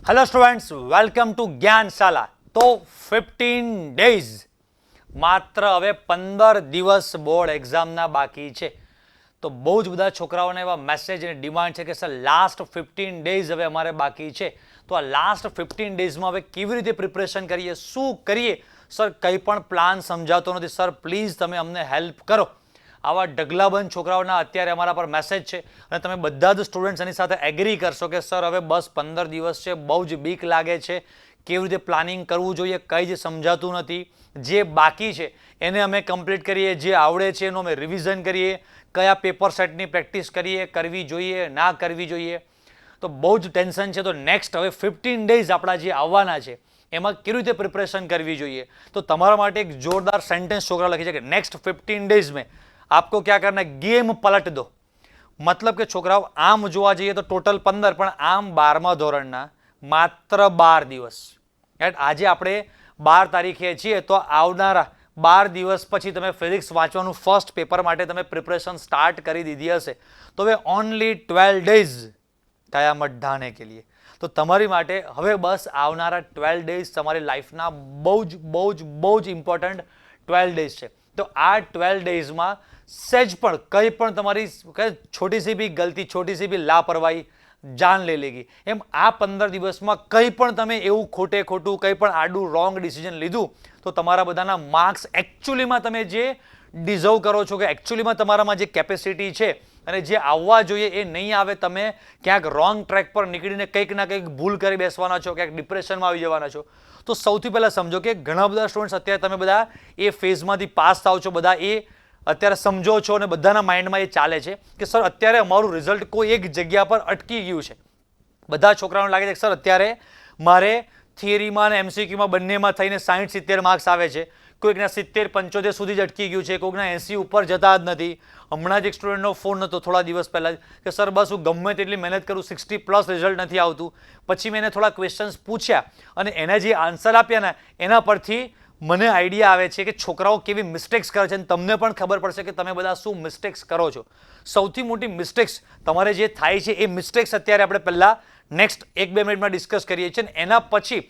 Hello students, welcome to Gyanshala. તો 15 days, માત્ર હવે 15 દિવસ બોર્ડ એક્ઝામના બાકી છે. તો બહુ જ બધા છોકરાઓને એવા મેસેજ અને ડિમાન્ડ છે કે સર લાસ્ટ 15 ડેઝ હવે અમારે બાકી છે. તો આ લાસ્ટ 15 ડેઝમાં હવે કેવી રીતે પ્રિપરેશન કરીએ, શું કરીએ? સર કંઈ પણ પ્લાન સમજાતો નથી. સર પ્લીઝ તમે અમને હેલ્પ કરો. આવા ઢગલાબંધ છોકરાઓના અત્યારે અમારા પર મેસેજ છે અને તમે બધા જ સ્ટુડન્ટ્સ એની સાથે એગ્રી કરશો કે સર હવે બસ 15 દિવસ છે, બહુ જ બીક લાગે છે, કેવી રીતે પ્લાનિંગ કરવું જોઈએ કંઈ જ સમજાતું નથી. જે બાકી છે એને અમે કમ્પ્લીટ કરીએ, જે આવડે છે એનું અમે રિવિઝન કરીએ, કયા પેપર સેટની પ્રેક્ટિસ કરીએ, કરવી જોઈએ ના કરવી જોઈએ. તો બહુ જ ટેન્શન છે. તો નેક્સ્ટ હવે 15 ડેઝ આપણા જે આવવાના છે એમાં કેવી રીતે પ્રિપરેશન કરવી જોઈએ. તો તમારા માટે એક જોરદાર સેન્ટેન્સ છોકરા લખી છે કે નેક્સ્ટ 15 ડેઝ મેં आपको क्या करना है, गेम पलट दो. मतलब કે છોકરાઓ આમ જોવા જઈએ તો ટોટલ 15, પણ આમ 12મા ધોરણના માત્ર 12 દિવસ. આજે આપણે 12 તારીખે છીએ, તો આવનારા 12 દિવસ પછી તમે ફિઝિક્સ વાંચવાનું ફર્સ્ટ પેપર માટે તમે પ્રિપરેશન સ્ટાર્ટ કરી દીધી હશે. તો હવે ઓનલી 12 ડેઝ કયામત ઢાને કે લીએ. તો તમારી માટે હવે બસ આવનારા 12 ડેઝ તમારી લાઈફના બહુ જ ઇમ્પોર્ટન્ટ 12 ડેઝ છે. તો આ 12 ડેઝમાં સહેજ પણ કંઈ પણ તમારી છોટી સી ભી ગલતી, છોટી સી ભી લાપરવાહી જાન લે લેગી. એમ આ 15 દિવસમાં કંઈ પણ તમે એવું ખોટું કંઈ પણ આડું રોંગ ડિસિઝન લીધું તો તમારા બધાના માર્ક્સ એકચ્યુઅલીમાં તમે જે ડિઝર્વ કરો છો, કે એકચ્યુઅલીમાં તમારામાં જે કેપેસિટી છે અને જે આવવા જોઈએ એ નહીં આવે, તમે ક્યાંક રોંગ ટ્રેક પર નીકળીને કંઈક ના કંઈક ભૂલ કરી બેસવાના છો, ક્યાંક ડિપ્રેશનમાં આવી જવાના છો. તો સૌથી પહેલાં સમજો કે ઘણા બધા સ્ટુડન્ટ્સ અત્યારે તમે બધા એ ફેઝમાંથી પાસ થાવ છો, બધા એ અત્યારે સમજો છો અને બધાના માઇન્ડમાં એ ચાલે છે કે સર અત્યારે અમારું રિઝલ્ટ કોઈ એક જગ્યા પર અટકી ગયું છે. બધા છોકરાઓને લાગે છે કે સર અત્યારે મારે થિયરીમાં અને એમસીક્યુમાં બંનેમાં થઈને 60-70 માર્ક્સ આવે છે, કોઈકના 70-75 સુધી જ અટકી ગયું છે, કોઈકના 80 ઉપર જતા જ નથી. હમણાં જ એક સ્ટુડન્ટનો ફોન હતો થોડા દિવસ પહેલાં કે સર બસ હું ગમે તેટલી મહેનત કરું, 60+ રિઝલ્ટ નથી આવતું. પછી મેં એને થોડા ક્વેશ્ચન્સ પૂછ્યા અને એના જે આન્સર આપ્યા ને એના પરથી મને આઈડિયા આવે છે કે છોકરાઓ કેવી મિસ્ટેક્સ કરે છે અને તમને પણ ખબર પડશે કે તમે બધા શું મિસ્ટેક્સ કરો છો. સૌથી મોટી મિસ્ટેક્સ તમારે જે થાય છે એ મિસ્ટેક્સ અત્યારે આપણે પહેલાં નેક્સ્ટ 1-2 મિનિટમાં ડિસ્કસ કરીએ છીએ અને એના પછી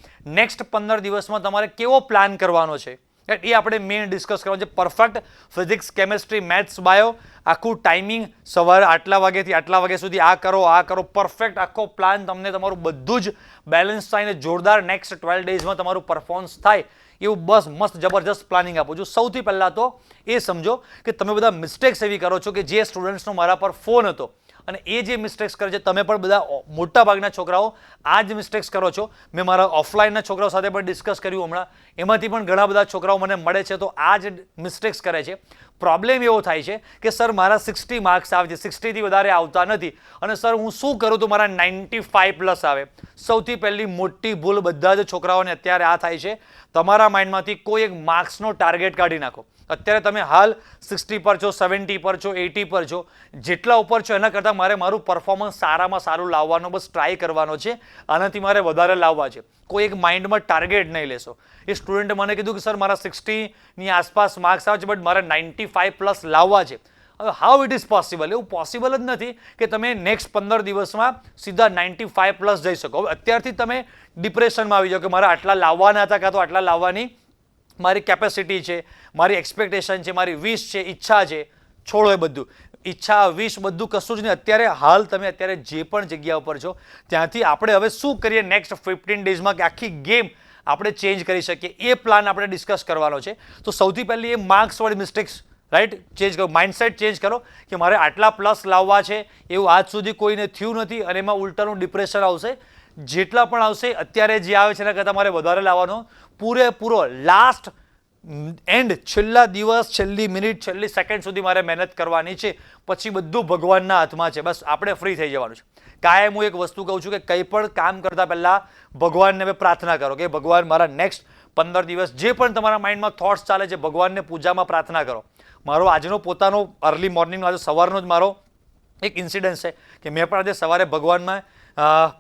નેક્સ્ટ 15 દિવસમાં તમારે કેવો પ્લાન કરવાનો છે એ આપણે મેઇન ડિસ્કસ કરવાનું છે. Perfect physics, chemistry, maths, bio આખું ટાઈમિંગ સવારે આટલા વાગ્યાથી આટલા વાગ્યા સુધી આ કરો, પરફેક્ટ આખો પ્લાન તમને તમારું બધું જ બેલેન્સ થાય ને જોરદાર નેક્સ્ટ 12 ડેઝમાં તમારું પરફોર્મન્સ થાય એવું બસ મસ્ત જબરજસ્ત પ્લાનિંગ આપું છું. સૌથી પહેલાં તો એ સમજો કે તમે બધા મિસ્ટેક્સ એવી કરો છો કે જે સ્ટુડન્ટ્સનો મારા પર ફોન હતો અને એ જે મિસ્ટેક્સ કરે છે તમે પણ બધા મોટા ભાગના છોકરાઓ આ જ મિસ્ટેક્સ કરો છો. મેં મારા ઓફલાઈનના છોકરાઓ સાથે પણ ડિસ્કસ કર્યું હમણાં, એમાંથી પણ ઘણા બધા છોકરાઓ મને મળે છે તો આ જ મિસ્ટેક્સ કરે છે. પ્રોબ્લેમ એવો થાય છે કે સર મારા 60 માર્ક્સ આવે છે, 60થી વધારે આવતા નથી અને સર હું શું કરું તો મારા 95+ આવે. સૌથી પહેલી મોટી ભૂલ બધા જ છોકરાઓને અત્યારે આ થાય છે, તમારા માઇન્ડમાંથી કોઈ એક માર્ક્સનો ટાર્ગેટ કાઢી નાખો. અત્યારે તમે હાલ 60 પર છો, 70 પર છો, 80 પર છો, જેટલા ઉપર છો એના કરતાં મારે મારું પરફોર્મન્સ સારામાં સારું લાવવાનો બસ ટ્રાય કરવાનો છે, આનાથી મારે વધારે લાવવા છે. કોઈ એક માઇન્ડમાં ટાર્ગેટ નહીં લેશો. એ સ્ટુડન્ટે મને કીધું કે સર મારા 60ની આસપાસ માર્ક્સ આવે છે બટ મારે 95+ લાવવા છે. હવે હાઉ ઇટ ઇઝ પોસિબલ? એવું પોસિબલ જ નથી કે તમે નેક્સ્ટ 15 દિવસમાં સીધા 95+ જઈ શકો. હવે અત્યારથી તમે ડિપ્રેશનમાં આવી જાઓ કે મારે આટલા લાવવાના હતા કાં તો આટલા લાવવાની મારી કેપેસિટી છે, મારી એક્સપેક્ટેશન છે, મારી વિશ છે, ઈચ્છા છે. છોડો એ બધું, ઈચ્છા વિશ બધું કશું જ નહીં. અત્યારે હાલ તમે અત્યારે જે પણ જગ્યા ઉપર છો ત્યાંથી આપણે હવે શું કરીએ નેક્સ્ટ 15 ડેઝમાં કે આખી ગેમ આપણે ચેન્જ કરી શકીએ એ પ્લાન આપણે ડિસ્કસ કરવાનો છે. તો સૌથી પહેલી એ માર્ક્સવાળી મિસ્ટેક્સ રાઈટ ચેન્જ કરો, માઇન્ડસેટ ચેન્જ કરો કે મારે આટલા પ્લસ લાવવા છે. એવું આજ સુધી કોઈને થયું નથી અને એમાં ઉલટાનું ડિપ્રેશન આવશે. જેટલા પણ આવશે અત્યારે જે આવે છે એના કરતાં મારે વધારે લાવવાનો, પૂરેપૂરો લાસ્ટ એન્ડ છેલ્લા દિવસ, છેલ્લી મિનિટ, છેલ્લી સેકન્ડ સુધી મારે મહેનત કરવાની છે. પછી બધું ભગવાનના હાથમાં છે, બસ આપણે ફ્રી થઈ જવાનું છે. કાયમ હું એક વસ્તુ કહું છું કે કંઈ પણ કામ કરતાં પહેલાં ભગવાનને હવે પ્રાર્થના કરો કે ભગવાન મારા નેક્સ્ટ 15 દિવસ જે પણ તમારા માઇન્ડમાં થોટ્સ ચાલે છે ભગવાનને પૂજામાં પ્રાર્થના કરો. મારો આજનો પોતાનો અર્લી મોર્નિંગનો આજે સવારનો જ મારો એક ઇન્સિડન્સ છે કે મેં પણ આજે સવારે ભગવાનમાં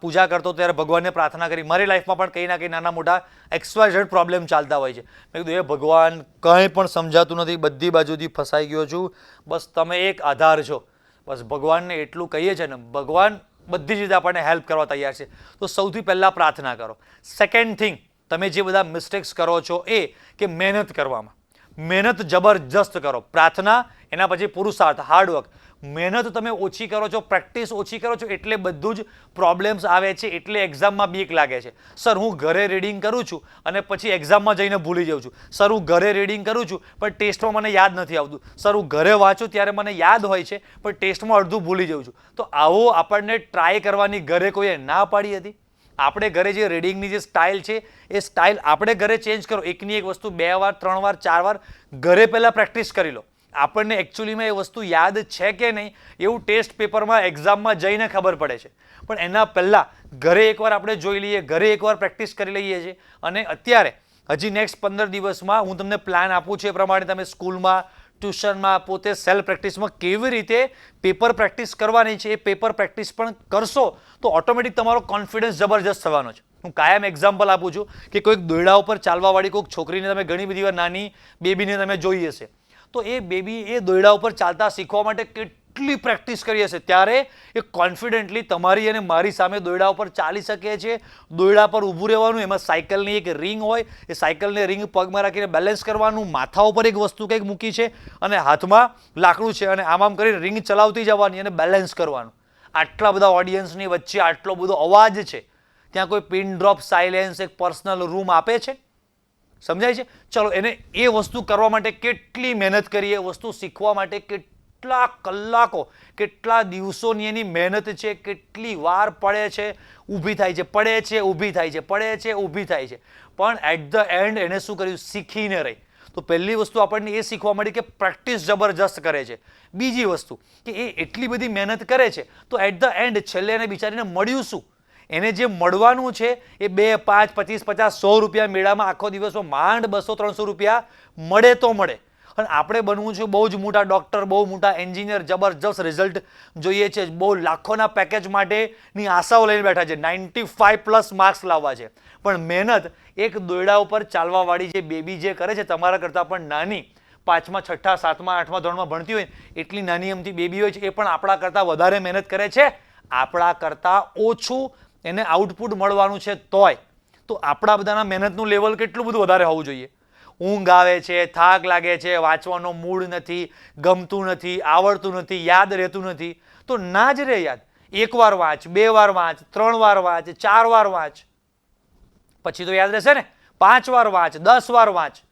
પૂજા કરતો ત્યારે ભગવાનને પ્રાર્થના કરી. મારી લાઈફમાં પણ કંઈ ના કંઈ નાના મોટા XYZ પ્રોબ્લેમ ચાલતા હોય છે. મેં કીધું એ ભગવાન કંઈ પણ સમજાતું નથી, બધી બાજુથી ફસાઈ ગયો છું, બસ તમે એક આધાર છો. બસ ભગવાનને એટલું કહીએ છીએ ને, ભગવાન બધી જ રીતે આપણને હેલ્પ કરવા તૈયાર છે. તો સૌથી પહેલાં પ્રાર્થના કરો. સેકન્ડ થિંગ, તમે જે બધા મિસ્ટેક્સ કરો છો એ કે મહેનત કરવામાં, મહેનત જબરજસ્ત કરો. પ્રાર્થના, એના પછી પુરુષાર્થ, હાર્ડવર્ક. મહેનત તમે ઓછી કરો છો, પ્રેક્ટિસ ઓછી કરો છો એટલે બધું જ પ્રોબ્લેમ્સ આવે છે, એટલે એક્ઝામમાં બીક લાગે છે. સર હું ઘરે રીડિંગ કરું છું અને પછી એક્ઝામમાં જઈને ભૂલી જાઉં છું. સર હું ઘરે રીડિંગ કરું છું પણ ટેસ્ટમાં મને યાદ નથી આવતું. સર હું ઘરે વાંચું ત્યારે મને યાદ હોય છે પણ ટેસ્ટમાં અડધું ભૂલી જાઉં છું. તો આવો આપણને ટ્રાય કરવાની ઘરે કોઈએ ના પાડી હતી? આપણે ઘરે જે રીડિંગની જે સ્ટાઇલ છે એ સ્ટાઇલ આપણે ઘરે ચેન્જ કરો. એકની એક વસ્તુ 2 વાર 3 વાર 4 વાર ઘરે પહેલાં પ્રેક્ટિસ કરી લો. આપણને એકચ્યુઅલીમાં એ વસ્તુ યાદ છે કે નહીં એવું ટેસ્ટ પેપરમાં એક્ઝામમાં જઈને ખબર પડે છે. પણ એના પહેલાં ઘરે એકવાર આપણે જોઈ લઈએ, ઘરે એકવાર પ્રેક્ટિસ કરી લઈએ છીએ. અને અત્યારે હજી નેક્સ્ટ 15 દિવસમાં હું તમને પ્લાન આપું છું એ પ્રમાણે તમે સ્કૂલમાં, ટ્યુશનમાં, પોતે સેલ્ફ પ્રેક્ટિસમાં કેવી રીતે પેપર પ્રેક્ટિસ કરવાની છે એ પેપર પ્રેક્ટિસ પણ કરશો તો ઓટોમેટિક તમારો કોન્ફિડન્સ જબરજસ્ત થવાનો છે. હું કાયમ એક્ઝામ્પલ આપું છું કે કોઈક દોરડા ઉપર ચાલવાવાળી કોઈક છોકરીને તમે ઘણી બધી વાર નાની બેબીને તમે જોઈ હશે, તો એ બેબી એ દોરડા ઉપર ચાલતા શીખવા માટે કેટલી પ્રેક્ટિસ કરી હશે, ત્યારે એ કોન્ફિડન્ટલી તમારી અને મારી સામે દોરડા ઉપર ચાલી શકે છે. દોરડા પર ઊભું રહેવાનું, એમાં સાયકલની એક રિંગ હોય, એ સાયકલને રિંગ પગમાં રાખીને બેલેન્સ કરવાનું, માથા ઉપર એક વસ્તુ કંઈક મૂકી છે અને હાથમાં લાકડું છે અને આમ કરીને રિંગ ચલાવતી જવાની અને બેલેન્સ કરવાનું. આટલા બધા ઓડિયન્સની વચ્ચે આટલો બધો અવાજ છે, ત્યાં કોઈ પિન ડ્રોપ સાયલેન્સ, એક પર્સનલ રૂમ આપે છે? સમજાય છે? ચલો, એને એ વસ્તુ કરવા માટે કેટલી મહેનત કરી, એ વસ્તુ શીખવા માટે કેટલા કલાકો, કેટલા દિવસોની એની મહેનત છે, કેટલી વાર પડે છે, ઊભી થાય છે, પડે છે, ઊભી થાય છે, પડે છે, ઊભી થાય છે, પણ એટ ધ એન્ડ એને શું કર્યું? શીખીને રહી. તો પહેલી વસ્તુ આપણને એ શીખવા મળી કે પ્રેક્ટિસ જબરજસ્ત કરે છે. બીજી વસ્તુ કે એ એટલી બધી મહેનત કરે છે તો એટ ધ એન્ડ છેલ્લે એને બિચારીને મળ્યું શું? એને જે મળવાનું છે એ 2, 5, 25, 50, 100 રૂપિયા મેળામાં આખો દિવસમાં માંડ 200-300 રૂપિયા મળે તો મળે. અને આપણે બનવું છે બહુ જ મોટા ડૉક્ટર, બહુ મોટા એન્જિનિયર, જબરજસ્ત રિઝલ્ટ જોઈએ છે, બહુ લાખોના પેકેજ માટેની આશાઓ લઈને બેઠા છે, 95+ માર્ક્સ લાવવા છે. પણ મહેનત એક દોરડા ઉપર ચાલવાવાળી જે બેબી જે કરે છે, તમારા કરતાં પણ નાની, 5મા, 6ઠા, 7મા, 8મા ધોરણમાં ભણતી હોય એટલી નાની અમથી બેબી હોય છે, એ પણ આપણા કરતાં વધારે મહેનત કરે છે. આપણા કરતાં ઓછું એને આઉટપુટ મળવાનું છે તોય તો આપણા બધાના મહેનતનું લેવલ કેટલું બધું વધારે હોવું જોઈએ. ઊંઘ આવે છે, થાક લાગે છે, વાંચવાનો મૂડ નથી, ગમતું નથી, આવડતું નથી, યાદ રહેતું નથી, તો ના જ રહે યાદ. 1 વાર વાંચ, 2 વાર વાંચ, 3 વાર વાંચ, 4 વાર વાંચ, પછી તો યાદ રહેશે ને. 5 વાર વાંચ, 10 વાર વાંચ.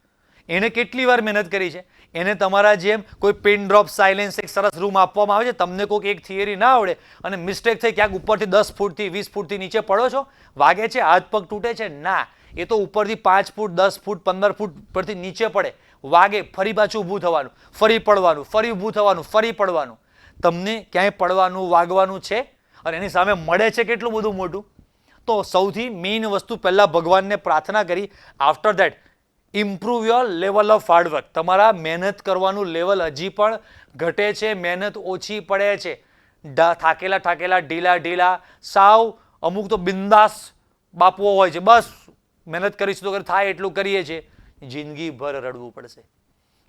એને કેટલી વાર મહેનત કરી છે? એને તમારા જેમ કોઈ પિન ડ્રોપ સાયલેન્સ એક સરસ રૂમ આપવામાં આવે છે, તમને કોઈક એક થિયરી ના આવડે અને મિસ્ટેક થઈ ક્યાંક ઉપરથી 10 ફૂટથી 20 ફૂટથી નીચે પડો છો, વાગે છે, હાથ પગ તૂટે છે? ના, એ તો ઉપરથી 5 ફૂટ, 10 ફૂટ, 15 ફૂટ પરથી નીચે પડે, વાગે, ફરી પાછું ઊભું થવાનું, ફરી પડવાનું, ફરી ઊભું થવાનું, ફરી પડવાનું. તમને ક્યાંય પડવાનું, વાગવાનું છે? અને એની સામે મળે છે કેટલું બધું મોટું. તો સૌથી મેઇન વસ્તુ પહેલાં ભગવાનને પ્રાર્થના કરી, after that improve your level of hard work. તમારા મહેનત કરવાનું લેવલ હજી પણ ઘટે છે, મહેનત ઓછી પડે છે, થાકેલા ઠાકેલા, ઢીલા ઢીલા, સાવ અમુક તો બિંદાસ બાપુઓ હોય છે, બસ મહેનત કરીશું તો થાય એટલું કરીએ છીએ, જિંદગીભર રડવું પડશે,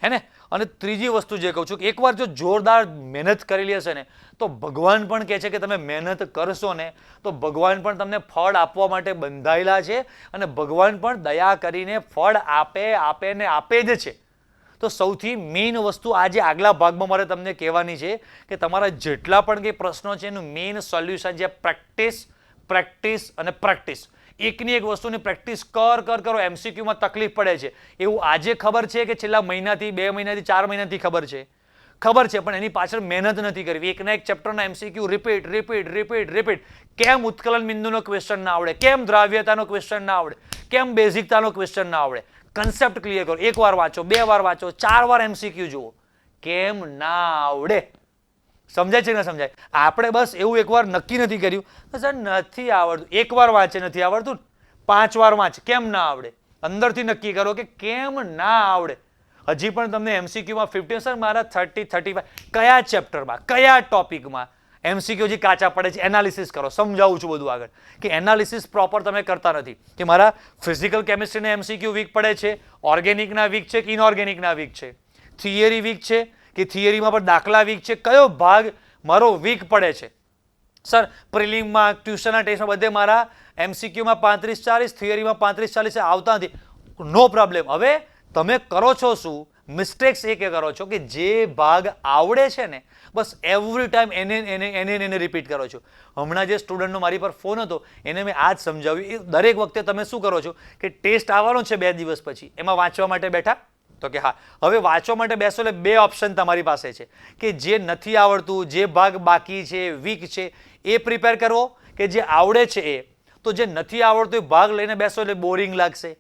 હે ને? અને ત્રીજી વસ્તુ જે કહું છું કે એકવાર જો જોરદાર મહેનત કરેલી હશે ને તો ભગવાન પણ કહે છે કે તમે મહેનત કરશો ને તો ભગવાન પણ તમને ફળ આપવા માટે બંધાયેલા છે અને ભગવાન પણ દયા કરીને ફળ આપે ને આપે જ છે. તો સૌથી મેઇન વસ્તુ આજે આગલા ભાગમાં મારે તમને કહેવાની છે કે તમારા જેટલા પણ કંઈ પ્રશ્નો છે એનું મેઇન સોલ્યુશન છે પ્રેક્ટિસ, પ્રેક્ટિસ અને પ્રેક્ટિસ. એકની એક વસ્તુની પ્રેક્ટિસ કરો. એમસીક્યુમાં તકલીફ પડે છે એવું આજે ખબર છે કે છેલ્લા મહિનાથી, 2 મહિનાથી, 4 મહિનાથી ખબર છે? ખબર છે, પણ એની પાછળ મહેનત નથી કરવી. એકના એક ચેપ્ટરના એમસીક્યુ રિપીટ. કેમ ઉત્કલન બિંદુનો ક્વેશ્ચન ના આવડે? કેમ દ્રાવ્યતાનો ક્વેશ્ચન ના આવડે? કેમ બેઝિકતાનો ક્વેશ્ચન ના આવડે? કન્સેપ્ટ ક્લિયર કરો. 1 વાર વાંચો, 2 વાર વાંચો, 4 વાર એમસીક્યુ જુઓ. કેમ ના આવડે? સમજાય છે ને? સમજાય? આપણે બસ એવું એકવાર નક્કી નથી કર્યું, સર નથી આવડતું, 1 વાર વાંચે નથી આવડતું, 5 વાર વાંચ, કેમ ના આવડે? અંદરથી નક્કી કરો કે કેમ ના આવડે. હજી પણ તમને એમસીક્યુમાં 15, સર મારા 30, 35, કયા ચેપ્ટરમાં, કયા ટોપિકમાં એમસીક્યુ હજી કાચા પડે છે? એનાલિસિસ કરો. સમજાવું છું બધું આગળ કે એનાલિસિસ પ્રોપર તમે કરતા નથી કે મારા ફિઝિકલ કેમિસ્ટ્રીના એમસીક્યુ વીક પડે છે, ઓર્ગેનિકના વીક છે કે ઇનઓર્ગેનિકના વીક છે, થિયરી વીક છે કે થિયરીમાં પણ દાખલા વીક છે, કયો ભાગ મારો વીક પડે છે? સર પ્રિલિમમાં, ટ્યુશનના ટેસ્ટમાં બધે મારા MCQમાં 35-40, થિયરીમાં 35-40 આવતા નથી. નો પ્રોબ્લેમ. હવે તમે કરો છો શું? મિસ્ટેક્સ એ કે કરો છો કે જે ભાગ આવડે છે ને બસ એવરી ટાઈમ એને રિપીટ કરો છો. હમણાં જે સ્ટુડન્ટનો મારી પર ફોન હતો એને મેં આ જ સમજાવ્યું. એ દરેક વખતે તમે શું કરો છો કે ટેસ્ટ આવવાનો છે 2 દિવસ પછી, એમાં વાંચવા માટે બેઠા? તો કે હા. હવે વાંચવા માટે બેસો એટલે 2 ઓપ્શન તમારી પાસે છે કે જે નથી આવડતું, જે ભાગ બાકી છે, વીક છે, એ પ્રિપેર કરવો, કે જે આવડે છે એ. તો જે નથી આવડતું એ ભાગ લઈને બેસો એટલે બોરિંગ લાગશે,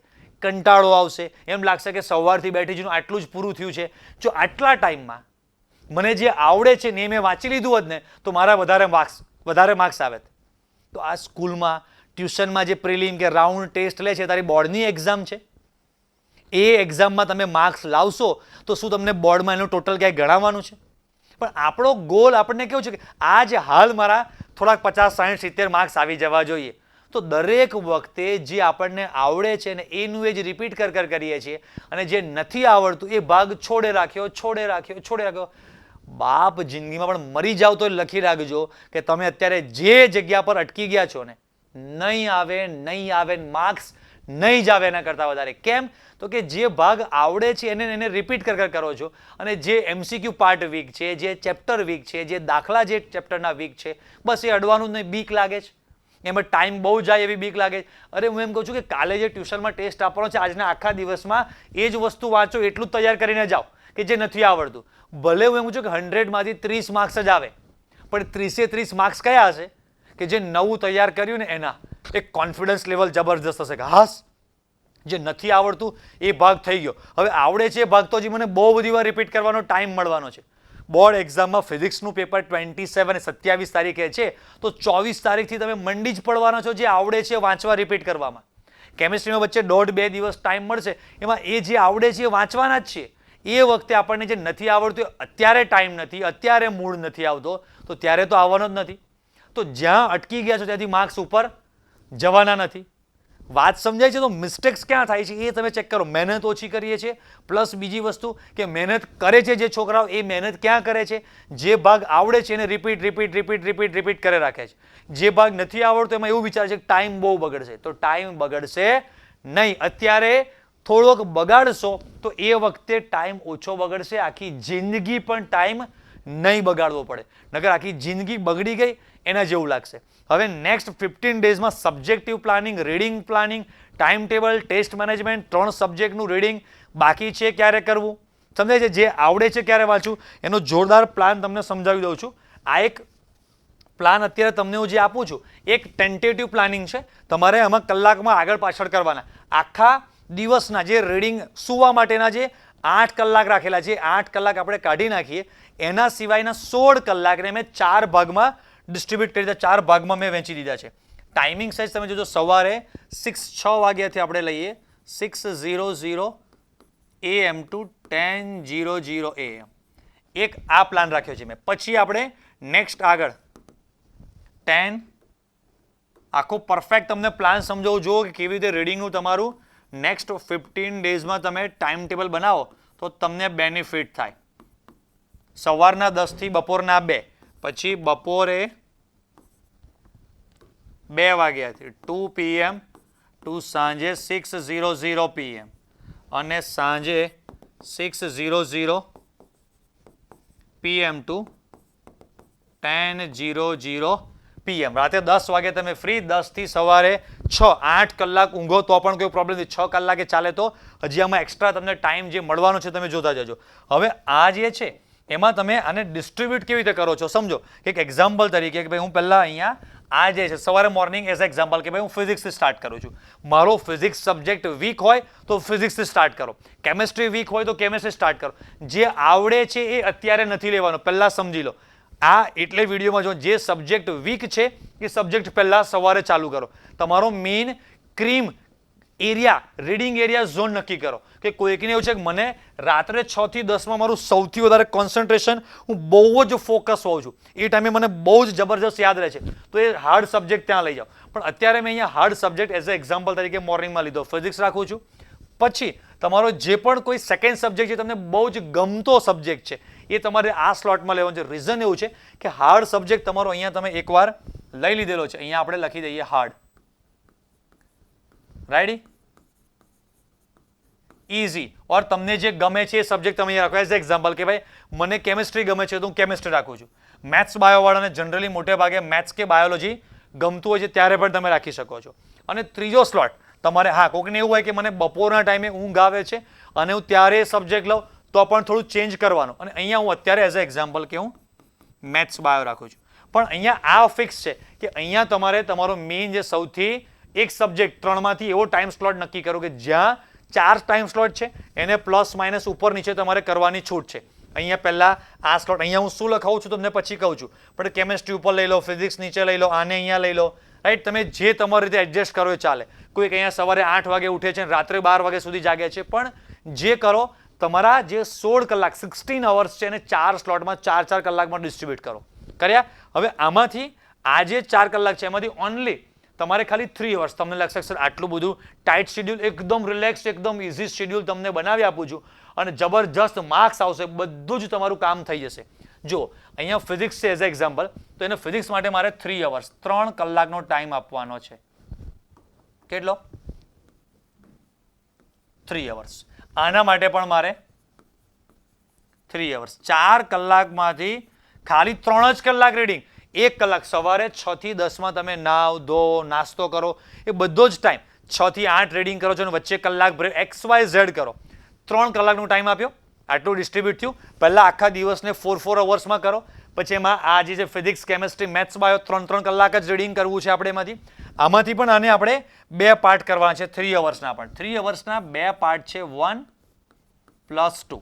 કંટાળો આવશે, એમ લાગશે કે સવારથી બેઠી છું આટલું જ પૂરું થયું છે. જો આટલા ટાઈમમાં મને જે આવડે છે ને એ મેં વાંચી લીધું હોત ને તો મારા વધારે માર્ક્સ આવે. તો આ સ્કૂલમાં, ટ્યુશનમાં જે પ્રિલિમ કે રાઉન્ડ ટેસ્ટ લે છે, તારી બોર્ડની એક્ઝામ છે, એ એક્ઝામમાં તમે માર્ક્સ લાવશો તો શું તમને બોર્ડમાં એનું ટોટલ ક્યાંય ગણાવવાનું છે? પણ આપણો ગોલ આપણને કેવું છે કે આ જે હાલ મારા થોડાક 50, 60, 70 માર્ક્સ આવી જવા જોઈએ. તો દરેક વખતે જે આપણને આવડે છે ને એનું એ જ રિપીટ કરીએ છીએ અને જે નથી આવડતું એ ભાગ છોડે રાખ્યો. બાપ, જિંદગીમાં પણ મરી જાવ તો લખી રાખજો કે તમે અત્યારે જે જગ્યા પર અટકી ગયા છો ને, નહીં આવે માર્ક્સ નહીં જ આવે એના કરતાં વધારે. કેમ? તો કે જે ભાગ આવડે છે એને રિપીટ કરો છો અને જે MCQ પાર્ટ વીક છે, જે ચેપ્ટર વીક છે, જે દાખલા જે ચેપ્ટરના વીક છે, બસ એ અડવાનું જ નહીં. બીક લાગે છે, એમાં ટાઈમ બહુ જાય એવી બીક લાગે. અરે હું એમ કહું છું કે કાલે જે ટ્યુશનમાં ટેસ્ટ આપવાનો છે, આજના આખા દિવસમાં એ જ વસ્તુ વાંચો, એટલું જ તૈયાર કરીને જાઓ કે જે નથી આવડતું. ભલે હું એમ કહું છું કે 100માંથી 30 માર્ક્સ જ આવે, પણ 30-30 માર્ક્સ કયા હશે? કે જે નવું તૈયાર કર્યું ને એના. એક કોન્ફિડન્સ લેવલ જબરજસ્ત હશે કે હાસ, જે નથી આવડતું એ ભાગ થઈ ગયો, હવે આવડે છે એ ભાગ તો હજી મને બહુ બધી વાર રિપીટ કરવાનો ટાઈમ મળવાનો છે. બોર્ડ એક્ઝામમાં ફિઝિક્સનું પેપર 27 તારીખે છે, તો 24 તારીખથી તમે મંડી જ પડવાના છો જે આવડે છે વાંચવા રિપીટ કરવામાં. કેમિસ્ટ્રીમાં વચ્ચે 1.5-2 દિવસ ટાઈમ મળશે, એમાં એ જે આવડે છે એ વાંચવાના જ છે. એ વખતે આપણને જે નથી આવડતું, અત્યારે ટાઈમ નથી, અત્યારે મૂડ નથી આવતો, તો ત્યારે તો આવવાનો જ નથી. તો જ્યાં અટકી ગયા છો ત્યાંથી માર્ક્સ ઉપર જવાના નથી. વાત સમજાય છે? તો મિસ્ટેક્સ ક્યાં થાય છે એ તમે ચેક કરો. મહેનત ઓછી કરીએ છીએ, પ્લસ બીજી વસ્તુ કે મહેનત કરે છે જે છોકરાઓ, એ મહેનત ક્યાં કરે છે? જે ભાગ આવડે છે એને રિપીટ કરે રાખે છે. જે ભાગ નથી આવડતો એમાં એવું વિચારે છે કે ટાઈમ બહુ બગડશે. તો ટાઈમ બગડશે નહીં. અત્યારે થોડોક બગાડશો તો એ વખતે ટાઈમ ઓછો બગડશે. આખી જિંદગી પણ ટાઈમ નહીં બગાડવો પડે, નકર આખી જિંદગી બગડી ગઈ એના જેવું લાગશે. હવે નેક્સ્ટ 15 ડેઝમાં subjective planning, reading planning, time table, test management, 3 સબ્જેક્ટનું રીડિંગ બાકી છે. ક્યારે કરવું સમજાય છે? જે આવડે છે ક્યારે વાંચવું, એનો જોરદાર પ્લાન તમને સમજાવી દઉં છું. આ એક પ્લાન અત્યારે તમને હું જે આપું છું એક ટેન્ટેટિવ પ્લાનિંગ છે. તમારે આમાં કલાકમાં આગળ પાછળ કરવાના. આખા દિવસના જે રીડિંગ, સુવા માટેના જે 8 કલાક રાખેલા છે, 8 કલાક આપણે કાઢી નાખીએ, એના સિવાયના 16 કલાકને મેં 4 ભાગમાં ડિસ્ટ્રીબ્યુટ કરી દીધા, 4 ભાગમાં મેં વહેંચી દીધા છે. ટાઈમિંગ સાઇઝ તમે જોજો, સવારે 6 વાગ્યાથી આપણે લઈએ 6:00 AM to 10:00 AM. એક આ પ્લાન રાખ્યો છે મેં. પછી આપણે નેક્સ્ટ આગળ 10 આખો પરફેક્ટ તમને પ્લાન સમજાવું જો કે કેવી રીતે રીડિંગનું તમારું નેક્સ્ટ 15 ડેઝમાં તમે ટાઈમ ટેબલ બનાવો તો તમને બેનિફિટ થાય. સવારના 10 થી બપોરના 2, પછી બપોરે 2 વાગ્યાથી 2 PM ટુ સાંજે 6:00 PM અને સાંજે 6:00 PM ટુ 10:00 PM. રાતે 10 વાગે તમે ફ્રી, 10 થી સવારે 6, 8 કલાક ઊંઘો તો પણ કોઈ પ્રોબ્લેમ નથી. 6 કલાકે ચાલે તો હજી આમાં એક્સ્ટ્રા તમને ટાઈમ જે મળવાનો છે તમે જોતા જજો. હવે આ જે છે એમાં તમે આને ડિસ્ટ્રીબ્યુટ કેવી રીતે કરો છો સમજો. એક એક્ઝામ્પલ તરીકે કે ભાઈ હું પહેલા અહીંયા આ જે છે સવારે મોર્નિંગ એઝ એક્ઝામ્પલ કે ભાઈ હું ફિઝિક્સથી સ્ટાર્ટ કરું છું. મારો ફિઝિક્સ સબ્જેક્ટ વીક હોય તો ફિઝિક્સથી સ્ટાર્ટ કરો, કેમિસ્ટ્રી વીક હોય તો કેમિસ્ટ્રી સ્ટાર્ટ કરો. જે આવડે છે એ અત્યારે નથી લેવાનો, પહેલા સમજી લો. આ એટલે વિડીયોમાં જો જે સબ્જેક્ટ વીક છે એ સબ્જેક્ટ પહેલા સવારે ચાલુ કરો. તમારો main cream area, reading area zone નક્કી કરો કે કોઈકને એવું છે કે મને રાત્રે 6 થી 10માં મારું સૌથી વધારે કોન્સન્ટ્રેશન, હું બહુ જ ફોકસ હોઉં છું, એ ટાઈમે મને બહુ જ જબરજસ્ત યાદ રહે છે, તો એ હાર્ડ સબ્જેક્ટ ત્યાં લઈ જાઓ. પણ અત્યારે મેં અહીંયા hard subject as a example તરીકે મોર્નિંગમાં લીધો, ફિઝિક્સ રાખું છું. પછી તમારો જે પણ કોઈ સેકન્ડ સબ્જેક્ટ છે તમને બહુ જ ગમતો સબ્જેક્ટ છે એ તમારે આ સ્લોટમાં લેવાનું છે. રીઝન એવું છે કે હાર્ડ સબ્જેક્ટ તમારો અહીંયા તમે એકવાર લઈ લીધેલો છે. અહીંયા આપણે લખી દઈએ હાર્ડ. Right, easy. ઓર તમને જે ગમે છે એ સબ્જેક્ટ તમે રાખો. એઝ એક્ઝામ્પલ કે ભાઈ મને કેમિસ્ટ્રી ગમે છે તો હું કેમિસ્ટ્રી રાખું છું. મેથ્સ બાયો વાળાને જનરલી મોટે ભાગે મેથ્સ કે બાયોલોજી ગમતું હોય છે ત્યારે પણ તમે રાખી શકો છો. અને ત્રીજો સ્લોટ તમારે, હા કોઈકને એવું હોય કે મને બપોરના ટાઈમે ઊંઘ આવે છે અને હું ત્યારે સબ્જેક્ટ લઉં તો પણ થોડું ચેન્જ કરવાનું. અને અહીંયા હું અત્યારે એઝ એક્ઝામ્પલ કે હું મેથ્સ બાયો રાખું છું. પણ અહીંયા આ ફિક્સ છે કે અહીંયા તમારે તમારો મેઇન જે સૌથી એક સબ્જેક્ટ 3માંથી એવો ટાઈમ સ્લોટ નક્કી કરો કે જ્યાં 4 ટાઈમ સ્લોટ છે એને પ્લસ માઇનસ ઉપર નીચે તમારે કરવાની છૂટ છે. અહીંયા પહેલા આ સ્લોટ, અહીંયા હું શું લખાવું છું તમને પછી કહું છું, પણ કેમિસ્ટ્રી ઉપર લઈ લો, ફિઝિક્સ નીચે લઈ લો, આને અહીંયા લઈ લો. રાઈટ, તમે જે તમારી રીતે એડજસ્ટ કરો એ ચાલે. કોઈક અહીંયા સવારે 8 વાગે ઉઠે છે રાત્રે 12 વાગે સુધી જાગે છે, પણ જે કરો તમારા જે 16 કલાક 16 અવર્સ છે એને 4 સ્લોટમાં 4-4 કલાકમાં ડિસ્ટ્રીબ્યુટ કરો. કર્યા? હવે આમાંથી આ જે 4 કલાક છે એમાંથી ઓનલી તમારે ખાલી 3 અવર્સ. તમને લાગશે સર આટલું બધું ટાઈટ શેડ્યુલ, એકદમ રિલેક્સ, એકદમ ઇઝી શેડ્યુલ તમને બનાવી આપું છું અને જબરજસ્ત માર્ક્સ આવશે, બધું જ તમારું કામ થઈ જશે. જો અહીંયા ફિઝિક્સ છે એઝ એક્ઝામ્પલ, તો એને ફિઝિક્સ માટે મારે 3 અવર્સ 3 કલાકનો ટાઈમ આપવાનો છે. કેટલો? 3 અવર્સ. આના માટે પણ મારે 3 અવર્સ. 4 કલાકમાંથી ખાલી 3 જ કલાક રીડિંગ. 1 કલાક સવારે 6 થી 10 માં તમે નાવ ધો નાસ્તો કરો, એ બધો જ ટાઈમ 6 થી 8 રીડિંગ કરો છો અને વચ્ચે કલાક બ્રેક XYZ કરો. 3 કલાકનો ટાઈમ આપ્યો, આટલું ડિસ્ટ્રીબ્યુટ થયું. પહેલા આખા દિવસને 4 અવર્સમાં કરો, પછી એમાં આ જે ફિઝિક્સ, કેમિસ્ટ્રી, મેથ્સ, બાયો 3 કલાક જ રીડિંગ કરવું છે આપણે. આમાંથી પણ આને આપણે 2 પાર્ટ કરવાના છે 3 અવર્સના. પણ 3 અવર્સના 2 પાર્ટ છે 1 + 2.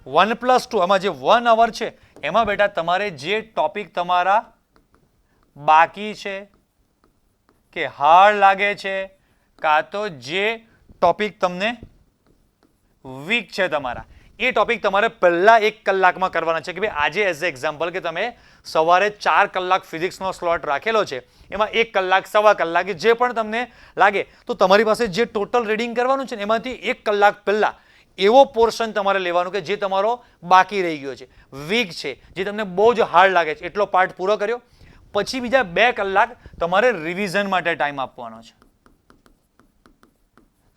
1 + 2 આમાં જે 1 અવર છે એમાં બેટા તમારે જે ટોપિક તમારા બાકી છે કે હાર્ડ લાગે છે, કાં તો જે ટોપિક તમને વીક છે તમારા, એ ટોપિક તમારે પહેલા 1 કલાકમાં કરવાના છે. કે ભાઈ આજે એઝ એક્ઝામ્પલ કે તમે સવારે 4 કલાક ફિઝિક્સનો સ્લોટ રાખેલો છે, એમાં 1 કલાક, સવા કલાક જે પણ તમને લાગે, તો તમારી પાસે જે ટોટલ રીડિંગ કરવાનું છે એમાંથી 1 કલાક પહેલા એવો પોર્શન તમારે લેવાનું કે જે તમારો બાકી રહી ગયો છે, વીક છે, જે તમને બહુ જ હાર્ડ લાગે છે, એટલો પાર્ટ પૂરો કર્યો. પછી બીજા 2 કલાક તમારે રિવિઝન માટે ટાઈમ આપવાનો છે.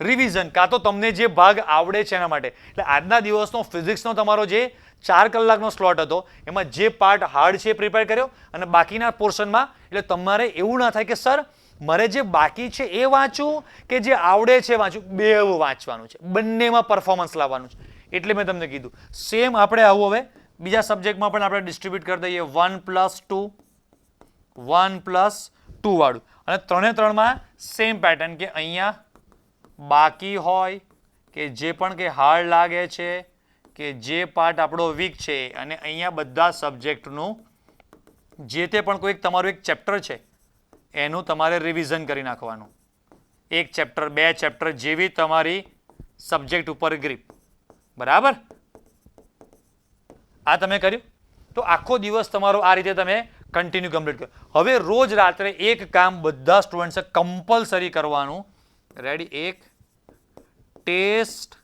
રિવિઝન, કાં તો તમને જે ભાગ આવડે છે એના માટે. એટલે આજના દિવસનો ફિઝિક્સનો તમારો જે 4 કલાકનો સ્લોટ હતો એમાં જે પાર્ટ હાર્ડ છે પ્રિપેર કર્યો અને બાકીના પોર્શનમાં, એટલે તમારે એવું ના થાય કે સર મારે જે બાકી છે એ વાંચું કે જે આવડે છે વાંચું, બેવ વાંચવાનું છે, બંનેમાં પરફોર્મન્સ લાવવાનું છે. એટલે મેં તમને કીધું સેમ આપણે આવું હવે બીજા સબ્જેક્ટમાં પણ આપણે ડિસ્ટ્રીબ્યુટ કરી દઈએ 1 + 2, 1 + 2 વાળું. અને 3 સેમ પેટર્ન કે અહીંયા બાકી હોય કે જે પણ કે હાર્ડ લાગે છે કે જે પાર્ટ આપણો વીક છે, અને અહીંયા બધા સબ્જેક્ટનું જે તે પણ કોઈ તમારું એક ચેપ્ટર છે એનું તમારે રિવિઝન કરી નાખવાનું. 1 ચેપ્ટર, 2 ચેપ્ટર, જેવી તમારી સબ્જેક્ટ ઉપર ગ્રીપ. બરાબર? આ તમે કર્યું તો આખો દિવસ તમારો આ રીતે તમે કન્ટિન્યુ કમ્પ્લીટ કરો. હવે રોજ રાત્રે એક કામ બધા સ્ટુડન્ટ્સે કમ્પલસરી કરવાનું. રેડી? એક ટેસ્ટ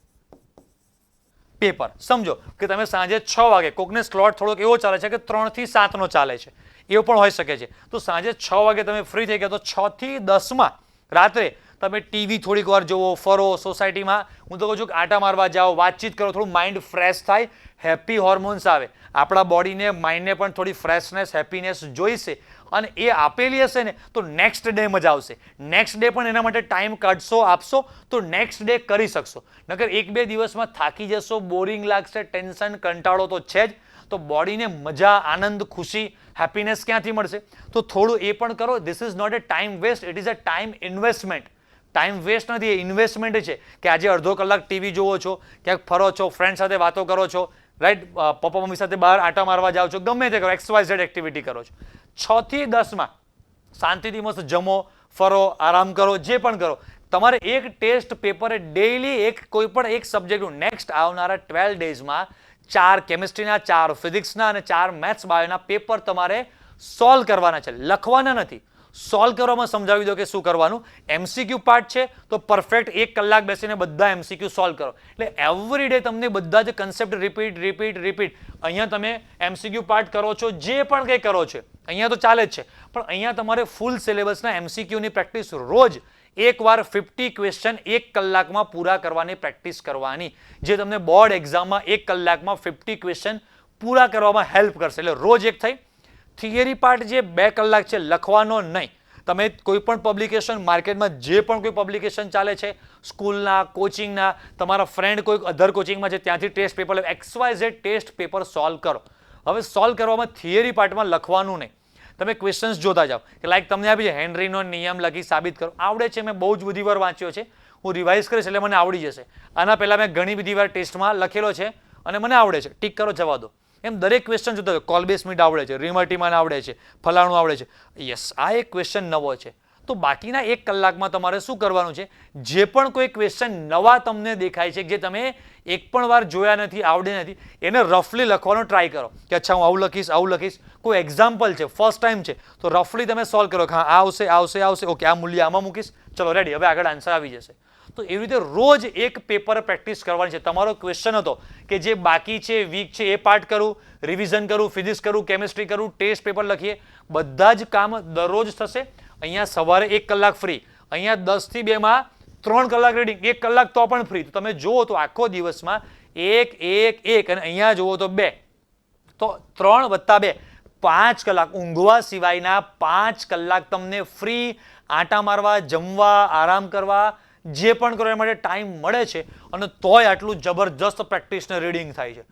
પેપર. સમજો કે તમે સાંજે 6 વાગે, કોકને સ્લોટ થોડોક એવો ચાલે છે કે 3 થી 7 નો ચાલે છે, એવું પણ હોઈ શકે છે, તો સાંજે 6 વાગે તમે ફ્રી થઈ ગયા તો 6 થી 10 માં રાત્રે તમે ટીવી થોડીક વાર જોવો, ફરો, સોસાયટીમાં હું તો કહું છું કે આટા મારવા જાઓ, વાતચીત કરો, થોડું માઇન્ડ ફ્રેશ થાય, હેપી હોર્મોન્સ આવે, આપણા બોડીને, માઇન્ડને પણ થોડી ફ્રેશનેસ, હેપીનેસ જોઈશે, અને એ આપેલી હશે ને તો નેક્સ્ટ ડે મજા આવશે. નેક્સ્ટ ડે પણ એના માટે ટાઈમ કાઢશો, આપશો તો નેક્સ્ટ ડે કરી શકશો. નકર 1-2 દિવસમાં થાકી જશો, બોરિંગ લાગશે, ટેન્શન, કંટાળો તો છે જ, તો બોડીને મજા, આનંદ, ખુશી, હેપીનેસ ક્યાંથી મળશે? તો થોડું એ પણ કરો. This is not a time waste, it is a time investment. Time waste નથી, એ ઇન્વેસ્ટમેન્ટ છે કે આજે અડધો કલાક ટીવી જોવો છો, ક્યાંક ફરો છો, ફ્રેન્ડ સાથે વાતો કરો છો, રાઈટ, પપ્પા મમ્મી સાથે બહાર આટા મારવા જાઓ છો, ગમે તે કરો, XYZ એક્ટિવિટી કરો છો. 6 થી 10 માં શાંતિથી મસ્ત જમો, ફરો, આરામ કરો, જે પણ કરો. તમારે એક ટેસ્ટ પેપરે ડેઈલી કોઈ પણ એક સબ્જેક્ટનું નેક્સ્ટ આવનારા 12 ડેઝમાં 4 કેમિસ્ટ્રીના, 4 ફિઝિક્સના અને 4 મેથ્સ બાયોના પેપર તમારે સોલ્વ કરવાના છે, લખવાના નથી, સોલ્વ કરવામાં સમજાવી દો કે શું કરવાનું. એમસીક્યુ પાર્ટ છે તો પરફેક્ટ 1 કલાક બેસીને બધા એમસીક્યુ સોલ્વ કરો. એટલે એવરી ડે તમને બધા જ કન્સેપ્ટ રિપીટ. અહીંયા તમે એમસીક્યુ પાર્ટ કરો છો, જે પણ કંઈ કરો છો અહીંયા તો ચાલે જ છે, પણ અહીંયા તમારે ફૂલ સિલેબસના એમસીક્યુની પ્રેક્ટિસ રોજ એકવાર 50 ક્વેશ્ચન 1 કલાકમાં પૂરા કરવાની પ્રેક્ટિસ કરવાની, જે તમને બોર્ડ એક્ઝામમાં 1 કલાકમાં 50 ક્વેશ્ચન પૂરા કરવામાં હેલ્પ કરશે. એટલે રોજ એક થઈ. થિયરી પાર્ટ જે 2 કલાક છે લખવાનો નહીં. તમે કોઈ પણ પબ્લિકેશન માર્કેટમાં જે પણ કોઈ પબ્લિકેશન ચાલે છે, સ્કૂલના, કોચિંગના, તમારા ફ્રેન્ડ કોઈ અધર કોચિંગમાં છે ત્યાંથી ટેસ્ટ પેપર લો, XYZ ટેસ્ટ પેપર સોલ્વ કરો. હવે સોલ્વ કરવામાં થિયરી પાર્ટમાં લખવાનું નહીં. તમે ક્વેશ્ચન્સ જોતા જાઓ કે લાઈક તમને આપી છે હેનરીનો નિયમ લખી સાબિત કરો. આવડે છે, મેં બહુ જ બધી વાર વાંચ્યો છે, હું રિવાઇઝ કરીશ એટલે મને આવડી જશે. આના પહેલાં મેં ઘણી બધી વાર ટેસ્ટમાં લખેલો છે અને મને આવડે છે, ટીક કરો જવા દો. એમ દરેક ક્વેશ્ચન જોતા હોય. કોલ્બેસ મીટ આવડે છે, રિમર્ટીમાન આવડે છે, ફલાણું આવડે છે. યસ, આ એક ક્વેશ્ચન નવો છે. તો બાકીના 1 કલાકમાં તમારે શું કરવાનું છે? જે પણ કોઈ ક્વેશ્ચન નવા તમને દેખાય છે, જે તમે એક પણ વાર જોયા નથી, આવડે નથી, એને રફલી લખવાનો ટ્રાય કરો કે અચ્છા હું આવું લખીશ. કોઈ એક્ઝામ્પલ છે, ફર્સ્ટ ટાઈમ છે, તો રફલી તમે સોલ્વ કરો કે હા આવશે, ઓકે આ મૂલ્ય આમાં મૂકીશ, ચલો રેડી, હવે આગળ આન્સર આવી જશે. તો એવી રીતે રોજ એક પેપર પ્રેક્ટિસ કરવાની છે. તમારો ક્વેશ્ચન હતો કે જે બાકી છે, વીક છે, એ પાર્ટ કરું, રિવિઝન કરું, ફિઝિક્સ કરું, કેમિસ્ટ્રી કરું, ટેસ્ટ પેપર લખીએ, બધા જ કામ દરરોજ થશે. અહીંયા સવારે 1 કલાક ફ્રી, અહીંયા 10 થી 2 માં 3 કલાક રીડિંગ, 1 કલાક તો પણ ફ્રી. તો તમે જુઓ તો આખો દિવસમાં 1 અને અહીંયા જુઓ તો 2, તો 3 + 2 5 કલાક ઊંઘવા સિવાયના 5 કલાક તમને ફ્રી આંટા મારવા, જમવા, આરામ કરવા, જે પણ કરવા માટે ટાઈમ મળે છે. અને તોય આટલું જબરજસ્ત પ્રેક્ટિસને રીડિંગ થાય છે.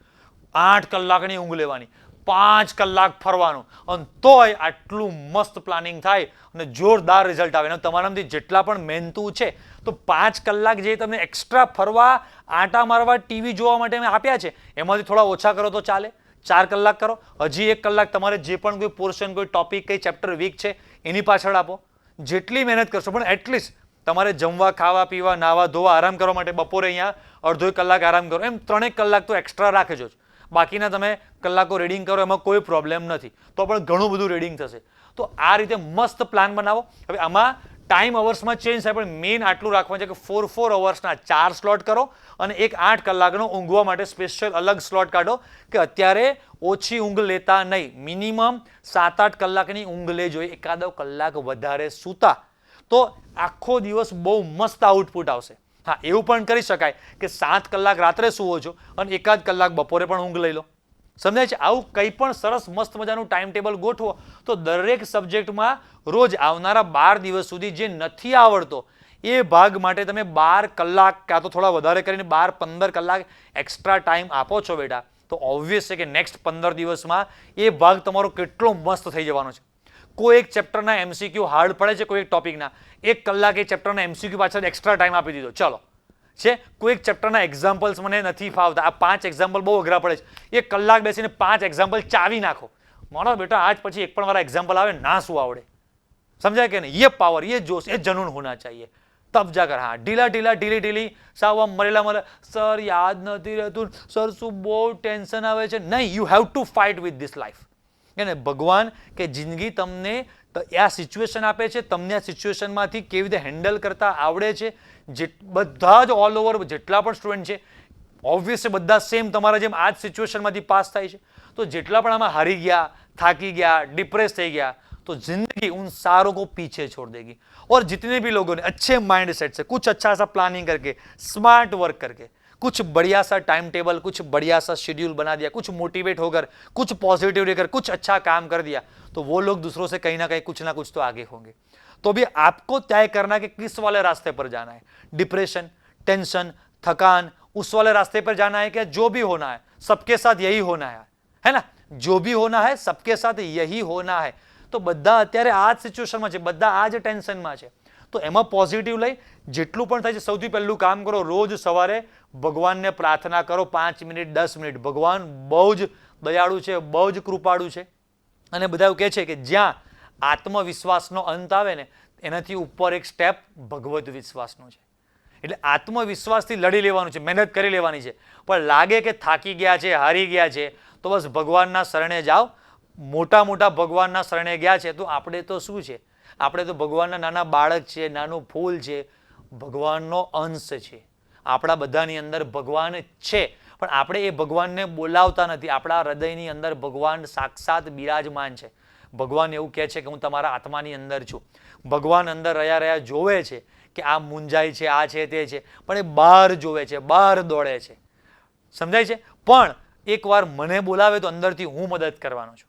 8 કલાકની ઊંઘ લેવાની, 5 કલાક ફરવાનું, અને તોય આટલું મસ્ત પ્લાનિંગ થાય અને જોરદાર રિઝલ્ટ આવે. અને તમારામાંથી જેટલા પણ મહેનતુ છે તો 5 કલાક જે તમે એક્સ્ટ્રા ફરવા, આંટા મારવા, ટીવી જોવા માટે મેં આપ્યા છે, એમાંથી થોડા ઓછા કરો તો ચાલે. 4 કલાક કરો, હજી 1 કલાક તમારે જે પણ કોઈ પોર્શન, કોઈ ટોપિક, કઈ ચેપ્ટર વીક છે એની પાછળ આપો. જેટલી મહેનત કરશો પણ એટલીસ્ટ તમારે જમવા, ખાવા, પીવા, નાવા, ધોવા, આરામ કરવા માટે બપોરે અહીંયા અડધો કલાક આરામ કરો. એમ 3 કલાક તો એક્સ્ટ્રા રાખજો જ. બાકીના તમે કલાકો રીડિંગ કરો, એમાં કોઈ પ્રોબ્લેમ નથી, તો પણ ઘણું બધું રીડિંગ થશે. તો આ રીતે મસ્ત પ્લાન બનાવો. હવે આમાં ટાઈમ અવર્સમાં ચેન્જ થાય, પણ મેઇન આટલું રાખવાનું છે કે 4 અવર્સના 4 સ્લોટ કરો અને એક 8 કલાકનો ઊંઘવા માટે સ્પેશિયલ અલગ સ્લોટ કાઢો કે અત્યારે ઓછી ઊંઘ લેતા નહીં. મિનિમમ 7-8 કલાકની ઊંઘ લેજો, એકાદો કલાક વધારે સૂતા તો આખો દિવસ બહુ મસ્ત આઉટપુટ આવશે. હા, એવું પણ કરી શકાય કે 7 કલાક રાત્રે સૂવો છો અને 1 કલાક બપોરે પણ ઊંઘ લઈ લો. સમજાય છે? આવું કંઈ પણ સરસ મસ્ત મજાનું ટાઈમ ટેબલ ગોઠવો તો દરેક સબ્જેક્ટમાં રોજ આવનારા 12 દિવસ સુધી જે નથી આવડતો એ ભાગ માટે તમે 12 કલાક કાં તો થોડા વધારે કરીને 12-15 કલાક એક્સ્ટ્રા ટાઈમ આપો છો બેટા, તો ઓબ્વિયસ છે કે નેક્સ્ટ 15 દિવસમાં એ ભાગ તમારો કેટલો મસ્ત થઈ જવાનો છે. કોઈ એક ચેપ્ટરના એમસીક્યુ હાર્ડ પડે છે, કોઈ એક ટોપિકના 1 કલાક એ ચેપ્ટરના એમસીક્યુ પાછળ એક્સ્ટ્રા ટાઈમ આપી દીધો, ચલો છે. કોઈ એક ચેપ્ટરના એક્ઝામ્પલ્સ મને નથી ફાવતા, આ 5 એક્ઝામ્પલ બહુ અઘરા પડે છે, 1 કલાક બેસીને 5 એક્ઝામ્પલ ચાવી નાખો. મારો બેટા આજ પછી એક પણ વાર એક્ઝામ્પલ આવે ના શું આવડે. समझा कि नहीं? ये पावर, ये जोश, ये जनून होना चाहिए, तब जाकर. हाँ, ढीली साव मरेला मरे सर याद नहीं रहતું, सर શું બહુ ટેન્શન આવે છે. નહીં, you have to fight with this life. એને ભગવાન કે જિંદગી તમને આ સિચ્યુએશન આપે છે, તમને આ સિચ્યુએશનમાંથી કેવી રીતે હેન્ડલ કરતા આવડે છે. બધા જ ઓલ ઓવર જેટલા પણ સ્ટુડન્ટ છે ઓબ્વિયસલી બધા સેમ તમારા જેમ આ જ સિચ્યુએશનમાંથી પાસ થાય છે. તો જેટલા પણ આમાં હારી ગયા, થાકી ગયા, डिप्रेस થઈ ગયા, तो जिंदगी उन सारों को पीछे छोड़ देगी. और जितने भी लोगों ने अच्छे माइंड सेट से कुछ अच्छा सा प्लानिंग करके, स्मार्ट वर्क करके, कुछ बढ़िया सा टाइम टेबल, कुछ बढ़िया सा शेड्यूल बना दिया, कुछ मोटिवेट होकर, कुछ पॉजिटिव लेकर कुछ अच्छा काम कर दिया, तो वो लोग दूसरों से कहीं ना कहीं कुछ ना कुछ तो आगे होंगे. तो भी आपको तय करना है कि किस वाले रास्ते पर जाना है. डिप्रेशन, टेंशन, थकान, उस वाले रास्ते पर जाना है क्या? जो भी होना है सबके साथ यही होना है ना? जो भी होना है सबके साथ यही होना है. तो બધા અત્યારે આ જ સિચ્યુએશનમાં છે, બધા આ જ ટેન્શનમાં છે. તો એમાં પોઝિટિવ લઈ જેટલું પણ થાય છે સૌથી પહેલું કામ કરો, રોજ સવારે ભગવાનને પ્રાર્થના કરો 5 મિનિટ 10 મિનિટ. ભગવાન બહુ જ દયાળુ છે, બહુ જ કૃપાળુ છે. અને બધા એવું કહે છે કે જ્યાં આત્મવિશ્વાસનો અંત આવે ને એનાથી ઉપર એક સ્ટેપ ભગવદ વિશ્વાસનો છે. એટલે આત્મવિશ્વાસથી લડી લેવાનું છે, મહેનત કરી લેવાની છે. પણ લાગે કે થાકી ગયા છે, હારી ગયા છે, તો બસ ભગવાનના શરણે જાઓ. મોટા મોટા ભગવાનના શરણે ગયા છે તો આપણે તો શું છે, આપણે તો ભગવાનના નાના બાળક છે, નાનું ફૂલ છે, ભગવાનનો અંશ છે. આપણા બધાની અંદર ભગવાન છે, પણ આપણે એ ભગવાનને બોલાવતા નથી. આપણા હૃદયની અંદર ભગવાન સાક્ષાત બિરાજમાન છે. ભગવાન એવું કહે છે કે હું તમારા આત્માની અંદર છું. ભગવાન અંદર રહ્યા જોવે છે કે આ મૂંઝાય છે, આ છે, તે છે, પણ એ બહાર જોવે છે, બહાર દોડે છે. સમજાય છે? પણ એકવાર મને બોલાવે તો અંદરથી હું મદદ કરવાનો છું.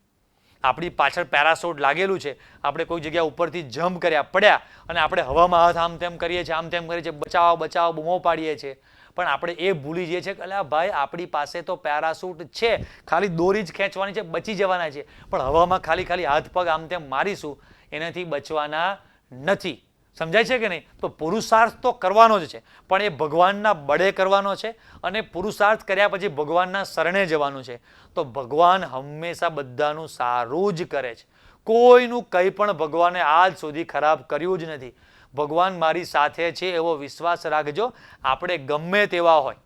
આપણી પાછળ પેરાશૂટ લાગેલું છે, આપણે કોઈ જગ્યા ઉપરથી જમ્પ કર્યા, પડ્યા, અને આપણે હવામાં હાથ આમ તેમ કરીએ છીએ, આમ તેમ કરીએ છીએ, બચાવો બચાવો બૂમો પાડીએ છીએ, પણ આપણે એ ભૂલી જઈએ છીએ કે અલ્યા ભાઈ, આપણી પાસે તો પેરાશૂટ છે, ખાલી દોરી જ ખેંચવાની છે, બચી જવાના છે. પણ હવામાં ખાલી હાથ પગ આમ તેમ મારીશું, એનાથી બચવાના નથી. સમજાય છે કે નહીં? તો પુરુષાર્થ તો કરવાનો જ છે, પણ એ ભગવાનના બળે કરવાનો છે, અને પુરુષાર્થ કર્યા પછી ભગવાનના શરણે જવાનું છે. તો ભગવાન હંમેશા બધાનું સારું જ કરે છે. કોઈનું કંઈ પણ ભગવાને આજ સુધી ખરાબ કર્યું જ નથી. ભગવાન મારી સાથે છે એવો વિશ્વાસ રાખજો. આપણે ગમે તેવા હોય,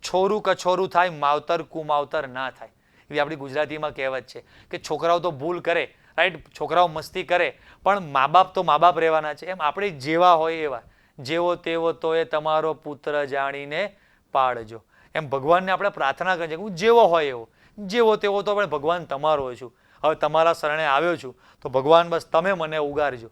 છોરું કછોરું થાય, માવતર કુમાવતર ના થાય, એવી આપણી ગુજરાતીમાં કહેવત છે કે છોકરાઓ તો ભૂલ કરે, રાઈટ, છોકરાઓ મસ્તી કરે, પણ મા બાપ તો મા બાપ રહેવાના છે. એમ આપણે જેવા હોય એવા, જેવો તેવો તો એ તમારો પુત્ર જાણીને પાળજો. એમ ભગવાનને આપણે પ્રાર્થના કરીએ કે હું જેવો હોય એવો, જેવો તેવો તો આપણે ભગવાન તમારો છું. હવે તમારા શરણે આવ્યો છું, તો ભગવાન બસ તમે મને ઉગારજો.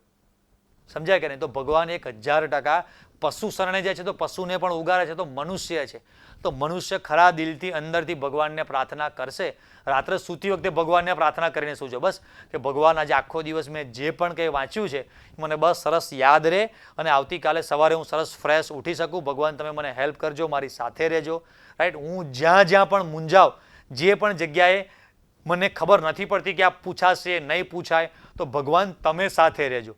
સમજાય કે નહીં? તો ભગવાન 1000% પશુ શરણે જાય છે તો પશુને પણ ઉગારે છે. તો મનુષ્ય છે, તો મનુષ્ય ખરા દિલથી અંદરથી ભગવાનને પ્રાર્થના કરશે. રાત્રે સૂતી વખતે ભગવાનને પ્રાર્થના કરીને સૂજો, બસ કે ભગવાન આજે આખો દિવસ મેં જે પણ કંઈ વાંચ્યું છે મને બસ સરસ યાદ રહે, અને આવતીકાલે સવારે હું સરસ ફ્રેશ ઉઠી શકું. ભગવાન તમે મને હેલ્પ કરજો, મારી સાથે રહેજો, રાઈટ. હું જ્યાં પણ મૂંઝાવ, જે પણ જગ્યાએ મને ખબર નથી પડતી કે આ પૂછાશે નહીં પૂછાય, તો ભગવાન તમે સાથે રહેજો.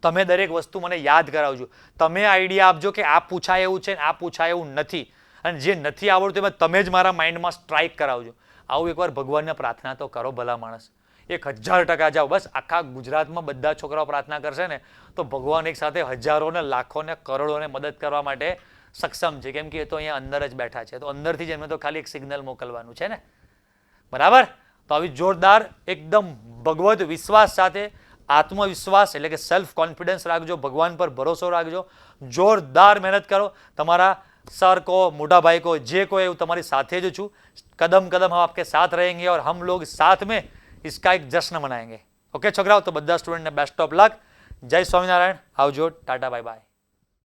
તમે દરેક વસ્તુ મને યાદ કરાવજો. તમે આઈડિયા આપજો કે આ પૂછાય એવું છે, આ પૂછાય એવું નથી, અને જે નથી આવડતું એમાં તમે જ મારા માઇન્ડમાં સ્ટ્રાઇક કરાવજો. આવું એકવાર ભગવાનને પ્રાર્થના તો કરો ભલા માણસ. 1000% જાઓ. બસ આખા ગુજરાતમાં બધા છોકરાઓ પ્રાર્થના કરશે ને, તો ભગવાન એક સાથે હજારોને, લાખોને, કરોડોને મદદ કરવા માટે સક્ષમ છે. કેમ કે એ તો અહીંયા અંદર જ બેઠા છે. તો અંદરથી જ એમને તો ખાલી એક સિગ્નલ મોકલવાનું છે ને, બરાબર? તો આવી જોરદાર એકદમ ભગવત વિશ્વાસ સાથે, આત્મવિશ્વાસ એટલે કે સેલ્ફ કોન્ફિડન્સ રાખજો, ભગવાન પર ભરોસો રાખજો, જોરદાર મહેનત કરો. તમારા सर को, मोटा भाई को, जे को, तुम्हारी साथे जो छू, कदम कदम हम आपके साथ रहेंगे और हम लोग साथ में इसका एक जश्न मनाएंगे. ओके छोकराओ, तो બધા સ્ટુડન્ટને બેસ્ટ ઓફ લક. જય સ્વામિનારાયણ. આવજો. Tata, bye bye.